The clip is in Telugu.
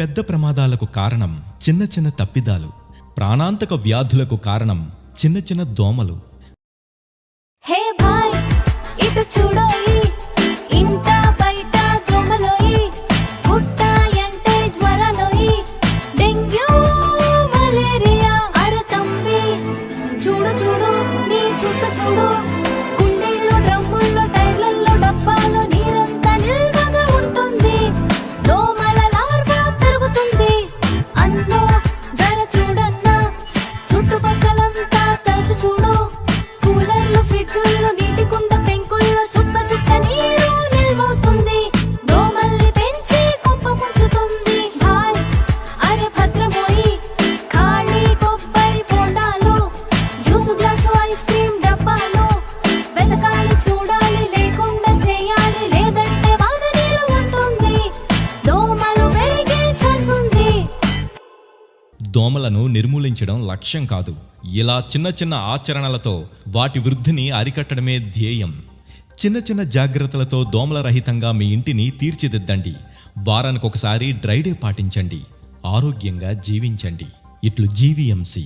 పెద్ద ప్రమాదాలకు కారణం చిన్న చిన్న తప్పిదాలు, ప్రాణాంతక వ్యాధులకు కారణం చిన్న చిన్న దోమలు. హే భాయ్ ఇటు చూడోయి, ఇంట బయట దోమలోయి, పుట్టాయంటే జ్వరాలోయి, డెంగ్యూ మలేరియా. అరే తంబి చూడు చూడు నీ చుట్టూ చూడు, గుండెల్లో డ్రమ్ముల్లో టైర్లల్లో డబ్బాలో నీరంతా నిల్వగా ఉంటుంది. దోమల లార్వా పెరుగుతుంది. అన్నో జర చూడన్నా, చుట్టుపక్కలంతా తరచు చూడు, కూలర్లు ఫ్రిడ్జుల్లో నీటి కుండ పెంకుల్లో చుక్క చుక్క నీరు నిల్వవుతుంది. దోమల్ని పెంచి కుప్ప ముంచుతుంది. భాయ్ అరే భద్రమోయి, ఖాళీ కొబ్బరి బోండాలు, జ్యూసు గ్లాసు ఐస్ క్రీమ్ డబ్బాలు వెతకాలి, చూడాలి, లేకుండా చేయాలి, లేదంటే వాన నీరు ఉంటుంది. దోమలు పెరిగే ఛాన్స్ ఉంది. దోమలను నిర్మూలించడం లక్ష్యం కాదు, ఇలా చిన్న చిన్న ఆచరణలతో వాటి వృద్ధిని అరికట్టడమే ధ్యేయం. చిన్న చిన్న జాగ్రత్తలతో దోమల రహితంగా మీ ఇంటిని తీర్చిదిద్దండి. వారానికొకసారి డ్రై డే పాటించండి. ఆరోగ్యంగా జీవించండి. ఇట్లు జీవీఎంసీ.